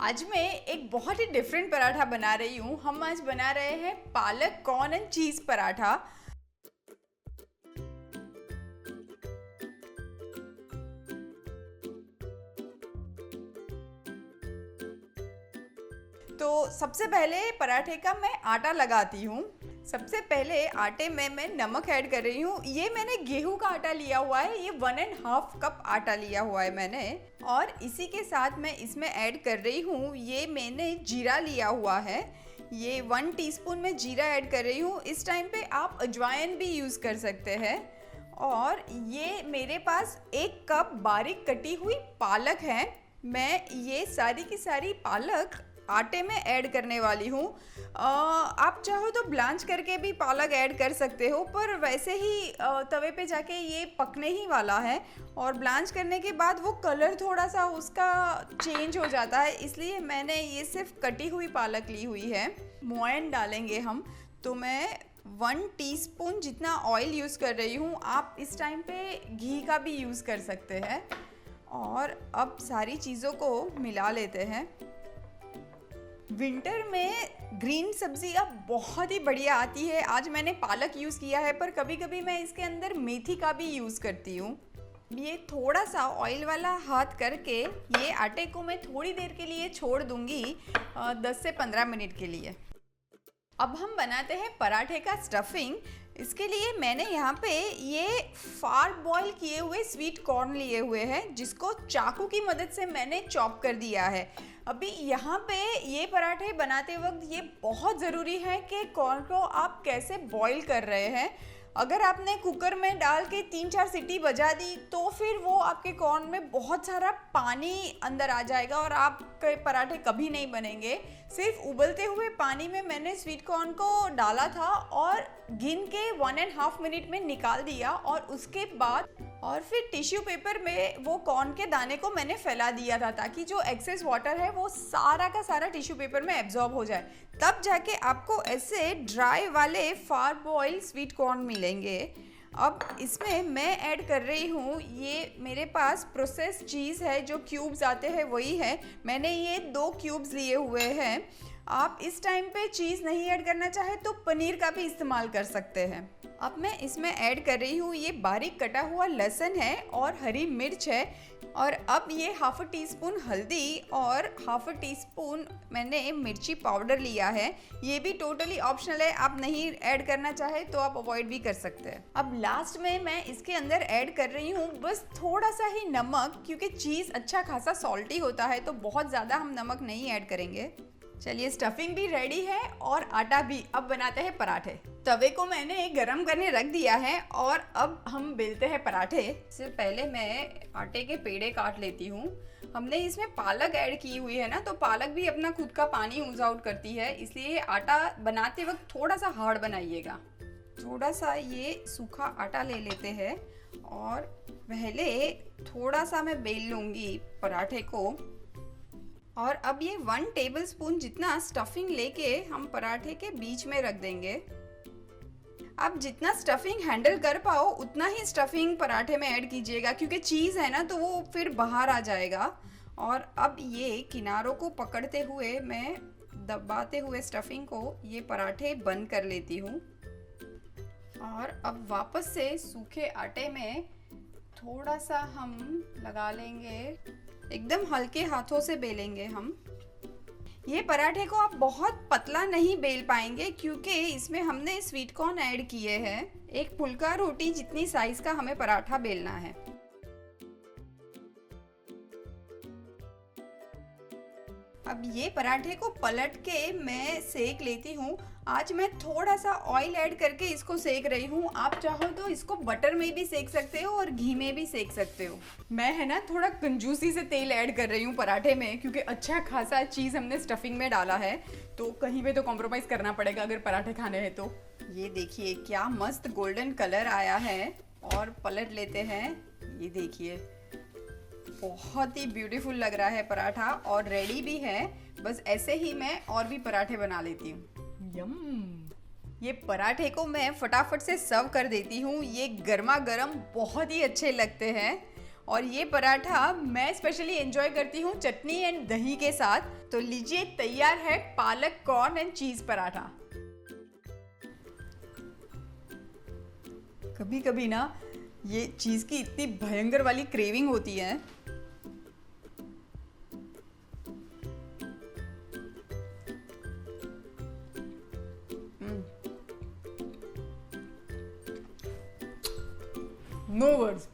आज मैं एक बहुत ही डिफरेंट पराठा बना रही हूँ। हम आज बना रहे हैं पालक कॉर्न एंड चीज़ पराठा। तो सबसे पहले पराठे का मैं आटा लगाती हूँ। सबसे पहले आटे में मैं नमक ऐड कर रही हूँ। ये मैंने गेहूं का आटा लिया हुआ है, ये 1.5 कप आटा लिया हुआ है मैंने। और इसी के साथ मैं इसमें ऐड कर रही हूँ, ये मैंने जीरा लिया हुआ है, ये 1 टीस्पून में जीरा ऐड कर रही हूँ। इस टाइम पे आप अजवाइन भी यूज़ कर सकते हैं। और ये मेरे पास 1 कप बारीक कटी हुई पालक है। मैं ये सारी की सारी पालक आटे में ऐड करने वाली हूँ। आप चाहो तो ब्लांच करके भी पालक ऐड कर सकते हो, पर वैसे ही तवे पे जाके ये पकने ही वाला है। और ब्लांच करने के बाद वो कलर थोड़ा सा उसका चेंज हो जाता है, इसलिए मैंने ये सिर्फ कटी हुई पालक ली हुई है। मोयन डालेंगे हम, तो मैं 1 टीस्पून जितना ऑयल यूज़ कर रही हूँ। आप इस टाइम पे घी का भी यूज़ कर सकते हैं। और अब सारी चीज़ों को मिला लेते हैं। विंटर में ग्रीन सब्जी अब बहुत ही बढ़िया आती है। आज मैंने पालक यूज़ किया है, पर कभी कभी मैं इसके अंदर मेथी का भी यूज़ करती हूँ। ये थोड़ा सा ऑयल वाला हाथ करके ये आटे को मैं थोड़ी देर के लिए छोड़ दूँगी, 10 से 15 मिनट के लिए। अब हम बनाते हैं पराठे का स्टफिंग। इसके लिए मैंने यहाँ पे ये फार बॉईल किए हुए स्वीट कॉर्न लिए हुए हैं, जिसको चाकू की मदद से मैंने चॉप कर दिया है। अभी यहाँ पे ये पराठे बनाते वक्त ये बहुत ज़रूरी है कि कॉर्न को आप कैसे बॉईल कर रहे हैं। अगर आपने कुकर में डाल के 3-4 सीटी बजा दी तो फिर वो आपके कॉर्न में बहुत सारा पानी अंदर आ जाएगा और आपके पराठे कभी नहीं बनेंगे। सिर्फ उबलते हुए पानी में मैंने स्वीट कॉर्न को डाला था और गिन के 1.5 मिनट में निकाल दिया। और उसके बाद फिर टिश्यू पेपर में वो कॉर्न के दाने को मैंने फैला दिया था, ताकि जो एक्सेस वाटर है वो सारा का सारा टिश्यू पेपर में एब्जॉर्ब हो जाए। तब जाके आपको ऐसे ड्राई वाले फार बॉयल स्वीट कॉर्न मिलेंगे। अब इसमें मैं ऐड कर रही हूँ, ये मेरे पास प्रोसेस चीज़ है, जो क्यूब्स आते हैं वही है। मैंने ये 2 क्यूब्स लिए हुए हैं। आप इस टाइम पे चीज़ नहीं ऐड करना चाहे तो पनीर का भी इस्तेमाल कर सकते हैं। अब मैं इसमें ऐड कर रही हूँ, ये बारीक कटा हुआ लहसुन है और हरी मिर्च है। और अब ये 1/2 टीस्पून हल्दी और 1/2 टीस्पून मैंने मिर्ची पाउडर लिया है। ये भी टोटली ऑप्शनल है, आप नहीं ऐड करना चाहे तो आप अवॉइड भी कर सकते हैं। अब लास्ट में मैं इसके अंदर ऐड कर रही हूँ बस थोड़ा सा ही नमक, क्योंकि चीज़ अच्छा खासा सॉल्टी होता है, तो बहुत ज़्यादा हम नमक नहीं ऐड करेंगे। चलिए, स्टफिंग भी रेडी है और आटा भी। अब बनाते हैं पराठे। तवे को मैंने गरम करने रख दिया है और अब हम बेलते हैं पराठे। इससे पहले मैं आटे के पेड़े काट लेती हूँ। हमने इसमें पालक ऐड की हुई है ना, तो पालक भी अपना खुद का पानी यूज आउट करती है, इसलिए आटा बनाते वक्त थोड़ा सा हार्ड बनाइएगा। थोड़ा सा ये सूखा आटा ले लेते हैं और पहले थोड़ा सा मैं बेल लूँगी पराठे को। और अब ये 1 टेबलस्पून जितना स्टफिंग लेके हम पराठे के बीच में रख देंगे। आप जितना स्टफिंग हैंडल कर पाओ उतना ही स्टफिंग पराठे में ऐड कीजिएगा, क्योंकि चीज़ है ना, तो वो फिर बाहर आ जाएगा। और अब ये किनारों को पकड़ते हुए मैं दबाते हुए स्टफिंग को ये पराठे बंद कर लेती हूँ। और अब वापस से सूखे आटे में थोड़ा सा हम लगा लेंगे, एकदम हल्के हाथों से बेलेंगे हम। ये पराठे को आप बहुत पतला नहीं बेल पाएंगे, क्योंकि इसमें हमने स्वीट कॉर्न ऐड किए हैं। एक फुल्का रोटी जितनी साइज का हमें पराठा बेलना है। अब ये पराठे को पलट के मैं सेक लेती हूँ। आज मैं थोड़ा सा ऑयल ऐड करके इसको सेक रही हूँ। आप चाहो तो इसको बटर में भी सेक सकते हो और घी में भी सेक सकते हो। मैं है ना थोड़ा कंजूसी से तेल ऐड कर रही हूँ पराठे में, क्योंकि अच्छा खासा चीज़ हमने स्टफिंग में डाला है, तो कहीं पे तो कॉम्प्रोमाइज़ करना पड़ेगा अगर पराठे खाने हैं तो। ये देखिए क्या मस्त गोल्डन कलर आया है। और पलट लेते हैं। ये देखिए बहुत ही ब्यूटीफुल लग रहा है पराठा और रेडी भी है। बस ऐसे ही मैं और भी पराठे बना लेती हूँ। यम! ये पराठे को मैं फटाफट से सर्व कर देती हूँ। ये गर्मा गर्म बहुत ही अच्छे लगते हैं। और ये पराठा मैं स्पेशली एंजॉय करती हूँ चटनी एंड दही के साथ। तो लीजिए, तैयार है पालक कॉर्न एंड चीज पराठा। कभी कभी ना ये चीज की इतनी भयंकर वाली क्रेविंग होती है। No words.